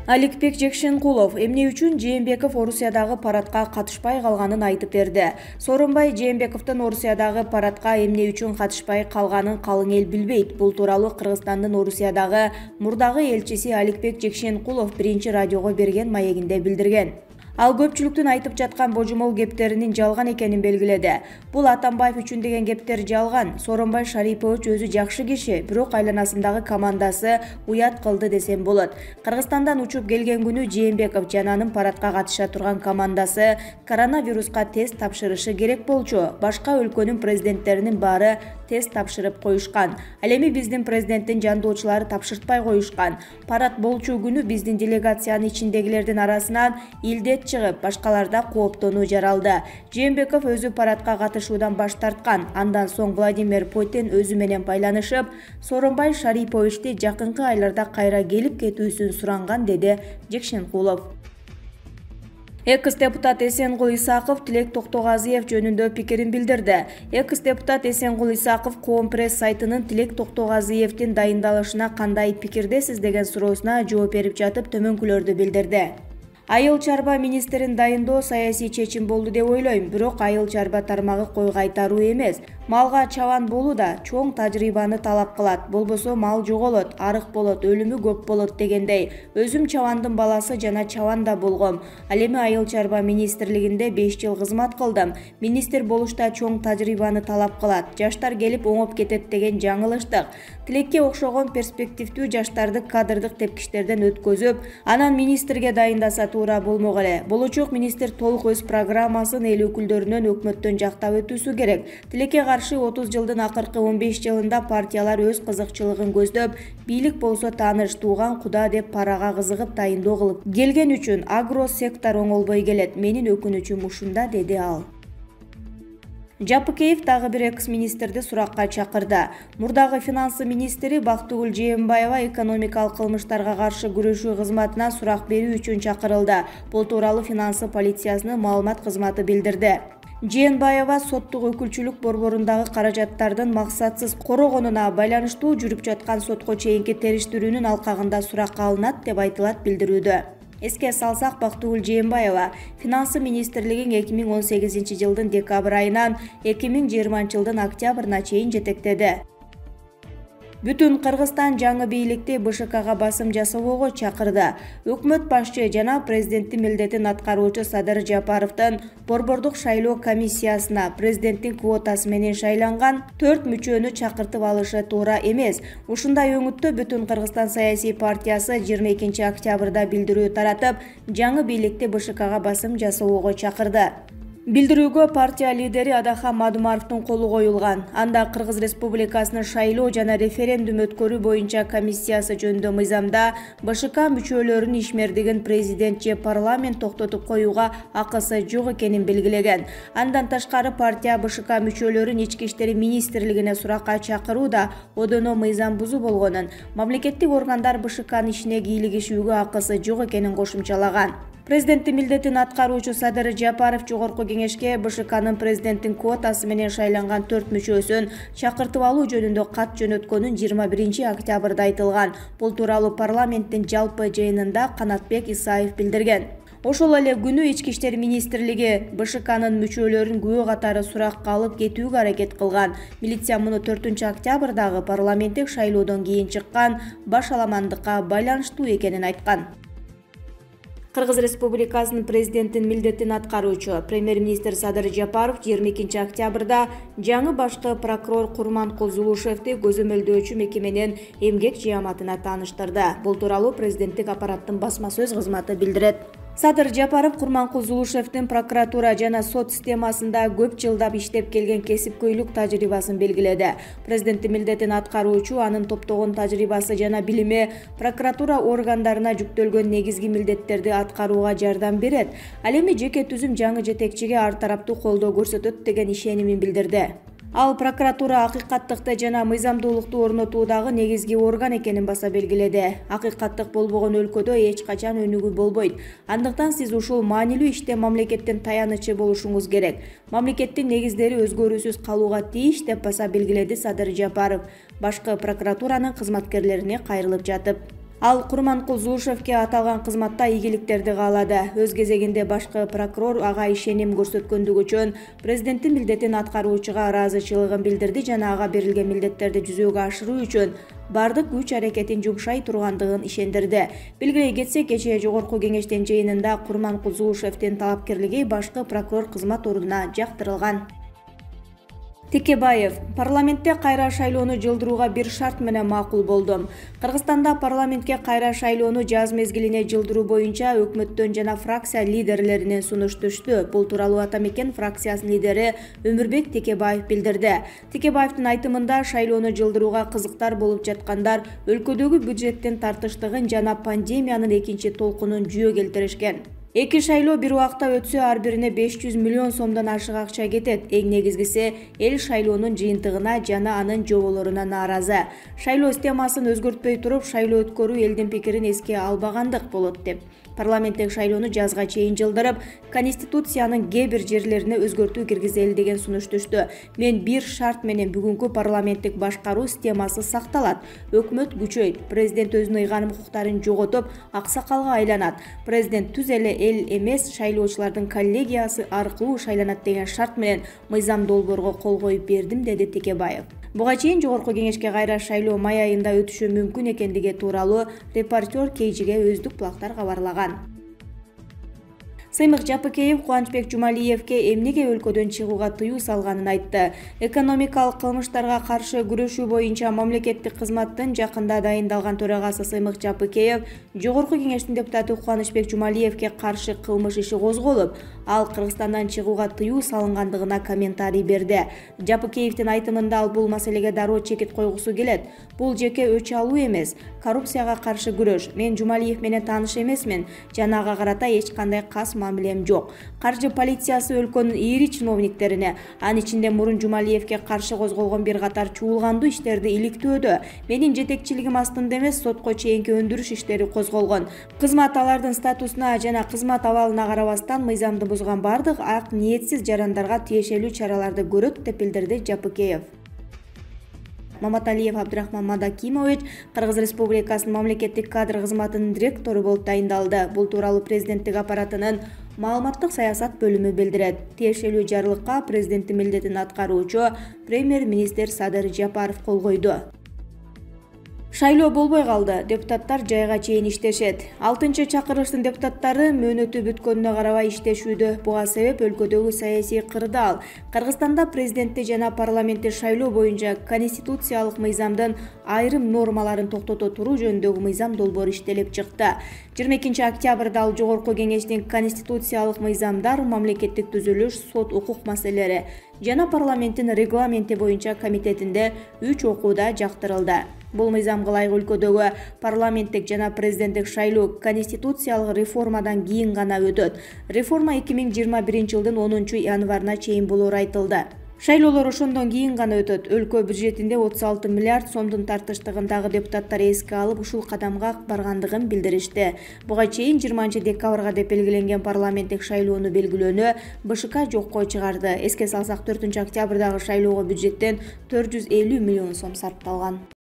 Аликбек Жекшенкулов эмне үчүн Жээнбеков Орусиядагы парадка катышпай калганын айтып берди. Сооронбай Жээнбековдун Орусиядагы парадка эмне үчүн катышпай калганын калың эл билбейт. Бул тууралуу Кыргызстандын Орусиядагы мурдагы элчиси Аликбек Жекшенкулов биринчи радиого берген маегинде билдирген. Ал көпчүлүктүн айтып жаткан божомол кептеринин жалган экенин белгиледи. Бул Атамбаев үчүн деген кептер жалган. Сооронбай Шарипович өзү жакшы киши, бирок айланасындагы командасы уят кылды десем болот. Кыргызстандан учуп келген күнү Жээнбеков жана анын парадка катыша турган командасы коронавируска тест тапшырышы керек болчу. Башка өлкөнүн президенттеринин баары тест тапшырып коюшкан. Ал эми биздин президенттин жандоочулары тапшыртпай коюшкан. Парад болчу күнү биздин делегациянын ичиндегилердин арасынан илдет чыгып, башкаларда кооптонуу жаралды. Жээнбеков өзү парадка катышуудан баш тарткан. Андан соң Владимир Путин өзү менен байланышып, Сооронбай Шариповичти жакынкы айларда кайра келип кетүүсүн суранган, деди Жекшенкулов. Экс-депутат Эсенгул Исаков Тилек Токтогазиев жөнүндө пикирин билдирди. Экс-депутат Эсенгул Исаков Коом пресс сайтынын Тилек Токтогазиевдин дайындалышына кандай пикирдесиз деген суроосуна жооп берип жатып төмөнкүлөрдү билдирди. Айыл чарба министрин дайындоо саясий чечим болду деп ойлойм, бирок айыл чарба тармагы кой кайтаруу эмес. Малга чабан болуу да чоң тажрыйбаны талап кылат. Болбосо мал жоголот, арык болот, өлүмү көп болот дегендей. Өзүм чабандын баласы жана чабан да болгом. Ал эми айыл чарба министрлигинде 5 жыл кызмат кылдым. Министр болушта чоң тажрыйбаны талап кылат. Жаштар келип оңоп кетет деген жаңылыштык. Тилекке окшогон перспективдүү жаштарды кадрдык тепкичтерден өткөзүп, анан министрге дайындаса туура болмок эле. Болочок министр толук өз программасын эл өкүлдөрүнөн өкмөттөн жактап өтүүсү керек. Тилекке каршы 30 жылдын акыркы 15 жылында партиялар өз кызыкчылыгын көздөп, бийлик болсо тааныш, тууган куда деп парага кызыгып дайындоо кылып келген үчүн агро сектор оңолбой келет. Менин өкүнүчүм ушунда, деди ал. Жапыкеев дагы бир экс-министрди суракка чакырды. Мурдагы финансы министри Бактыгүл Жээнбаева экономикалык кылмыштарга каршы күрөшүү кызматына сурак берүү үчүн чакырылды. Бул тууралуу финансы полициясынын маалымат кызматы билдирди. Жээнбаева соттук өкүлчүлүк борборундагы каражаттардын максатсыз корогонуна байланыштуу жүрүп жаткан сотко чейинки териштирүүнүн алкагында суракка алынат деп айтылат билдирүүдө. Эске салсак, Бактыгүл Жээнбаева финансы министрлигин 2018 жылдын декабрь айынан 2020 жылдын октябрына чейин жетектеди. Бүтүн Кыргызстан жаңы бийликти БШКга басым жасоого чакырды. Өкмөт башчы жана президенттин милдетин аткаруучу Садыр Жапаровдун борбордук шайлоо комиссиясына президенттин квотасы менен шайланган 4 мүчөнү чакыртып алышы туура эмес. Ушундай өңүттө Бүтүн Кыргызстан саясий партиясы 22 октябрда билдирүү таратып, жаңы бийликти БШКга басым жасоого чакырды. Билдирүүгө партия лидери Адахан Мадумаровдун колу коюлган. Анда Кыргыз Республикасынын шайлоо жана референдум өткөрүү боюнча комиссиясы жөнүндө мыйзамда БШК мүчөлөрүнүн ишмердигин президент же парламент токтотуп коюуга акысы жок экенин белгилеген. Андан тышкары партия БШК мүчөлөрүн ички иштери министрлигине суракка чакыруу да одоно мыйзам бузуу болгонун, мамлекеттик органдар БШКнын ишине кийлигишүүгө акысы жок экенин кошумчалаган. Президенттин милдетин аткаруучу Садыр Жапаров жогорку кеңешке БШКнын президенттин квотасы менен шайланган 4 мүчөсүн чакыртып алуу жөнүндө кат жөнөткөнүн 21 октябрда айтылган. Бул тууралуу парламенттин жалпы жыйынында Канатбек Исаев билдирген. Ошол эле күнү Ички иштер министрлиги БШКнын мүчөлөрүн күбө катары суракка алып кетүүгө аракет кылган. Милиция муну 4 октябрдагы парламенттик шайлоодон кийин чыккан башаламандыкка байланыштуу экенин айткан. Кыргыз Республикасынын президенттин милдетин аткаруучу премьер-министр Садыр Жапаров 22 октябрда жаңы башкы прокурор Курманкул Зулушевди көзөмөлдөөчү мекеменин эмгек жыяматына тааныштырды. Бул тууралуу президенттик аппараттын басма сөз кызматы билдирет. Садыр Жапаров Курманкул Зулушевдин прокуратура жана сот системасында көп жылдап иштеп келген кесипкөйлүк тажрыйбасын белгиледи. Президенттин милдетин аткаруучу анын топтогон тажрыйбасы жана билими прокуратура органдарына жүктөлгөн негизги милдеттерди аткарууга жардам берет. Ал эми жеке түзүм жаңы жетекчиге ар тараптуу колдоо көрсөтөт деген ишенимин билдирди. Ал прокуратура акыйкаттыкты жана мыйзамдуулукту орнотуудагы негизги орган экенин баса белгиледи. Акыйкаттык болбогон өлкөдө эч качан өнүгүү болбойт. Андыктан сиз ушул маанилүү иште мамлекеттин таянычы болушуңуз керек. Мамлекеттин негиздери өзгөрүүсүз калууга тийиш деп баса белгиледи Садыр Жапаров, башкы прокуратуранын кызматкерлерине кайрылып жатып. Ал Курманкул Зуушевке аталган кызматта ийгиликтерди каалады. Өз кезегинде башкы прокурор ага ишеним көрсөткөндүгү үчүн президенттин милдетин аткаруучуга ыраазычылыгын билдирди жана ага берилген милдеттерди жүзөгө ашыруу үчүн бардык күч аракетин жумшай тургандыгын ишендирди. Билгилей кетсек, кечээ Жогорку Кеңештин жыйынында Курманкул Зуушевдин талапкерлиги башкы прокурор кызмат ордуна жактырылган. Текебаев: парламентте кайра шайлоону жылдырууга бир шарт менен макул болдум. Кыргызстанда парламентке кайра шайлоону жаз мезгилине жылдыруу боюнча өкмөттөн жана фракция лидерлеринен сунуш түштү. Бул тууралуу Атамекен фракциясынын лидери Өмүрбек Текебаев билдирди. Текебаевдин айтымында шайлоону жылдырууга кызыктар болуп жаткандар өлкөдөгү бюджеттин тартыштыгын жана пандемиянын экинчи толкунун жүйө келтиришкен. Эки шайлоо бир убакта өтсө, ар бирине 500 миллион сомдон ашык акча кетет. Эң негизгиси, эл шайлоонун жыйынтыгына жана анын жоболоруна нааразы. Шайлоо системасын өзгөртпөй туруп, шайлоо өткөрүү элдин пикирин эске албагандык болот деп. Парламенттик шайлоону жазга чейин жылдырып, Конституциянын кээ бир жерлерине өзгөртүү киргизели деген сунуш түштү. Мен бир шарт менен бүгүнкү парламенттик башкаруу системасы сакталат. Өкмөт күчөйт. Президент өзүнүн ыйгарым укуктарын жоготуп, аксакалга айланат. Президент түз эле эл эмес, шайлоочулардын коллегиясы аркылуу шайланат деген шарт менен мыйзам долбоорго кол коюп бердим, деди Текебаев. Буга чейин Жогорку Кеңешке кайра шайлоо май айында өтүшү мүмкүн экендиги тууралуу репортер Кейжиге өздүк булактар кабарлаган. Сыймык Жапыкеев Кубанычбек Жумалиевке эмнеге өлкөдөн чыгууга тыюу салганын айтты. Экономикалык кылмыштарга каршы күрөшүү боюнча мамлекеттик кызматтын жакында дайындалган төрагасы Сыймык Жапыкеев Жогорку Кеңештин депутаты Кубанычбек Жумалиевке каршы кылмыш иши козголуп, ал Кыргызстандан чыгууга тыюу салынгандыгына комментарий берди. Жапыкеевдин айтымында ал бул маселеге дароо чекит койгусу келет. Бул жеке өч алуу эмес, коррупцияга каршы күрөш. Мен Жумалиев менен тааныш эмесмин жана ага карата эч кандай кас мамилем жок. Каржы полициясы өлкөнүн ийри чиновниктерине, анын ичинде мурун Жумалиевке каршы козголгон бир катар чуулгандуу иштерди иликтөөдө менин жетекчилигим астында эмес, сотко чейинки өндүрүш иштери козголгон. Кызмат алардын статусуна жана кызмат абалына карабастан мыйзамды бузган бардык ак ниетсиз жарандарга тиешелүү чараларды көрөт деп билдирди Жапыкеев. Маматалиев Абдрахман Мадакимович Кыргыз Республикасынын мамлекеттик кадр кызматынын директору болуп тайындалды. Бул тууралуу президенттик аппаратынын маалыматтык саясат бөлүмү билдирет. Тиешелүү жарлыкка президенттин милдетин аткаруучу премьер-министр Садыр Жапаров кол койду. Шайлоо болбой калды. Депутаттар жайга чейин иштешет. 6-чакырылыштын депутаттары мөөнөтү бүткөнүнө карабай иштешүүдө. Буга себеп өлкөдөгү саясий кырдаал. Кыргызстанда президентти жана парламентти шайлоо боюнча конституциялык мыйзамдын айрым нормаларын токтото туруу жөнүндөгү мыйзам долбоору иштелип чыкты. 22 октябрда ал Жогорку Кеңештин конституциялык мыйзамдар, мамлекеттик түзүлүш, сот укук маселелери жана парламенттин регламенти боюнча комитетинде 3 окууда жактырылды. Бул мыйзамга ылайык өлкөдөгү парламенттик жана президенттик шайлоо конституциялык реформадан кийин гана өтөт. Реформа 2021 жылдын 10 январына чейин болору айтылды. Шайлоолор ошондон кийин гана өтөт. Өлкө бюджетинде 36 миллиард сомдун тартыштыгындагы депутаттар эске алып ушул кадамга баргандыгын билдиришти. Буга чейин 20 декабрга деп белгиленген парламенттик шайлоону белгилөөнү БШК жокко чыгарды. Эске салсак, 4 октябрдагы шайлоого бюджеттен 450 миллион сом сарпталган.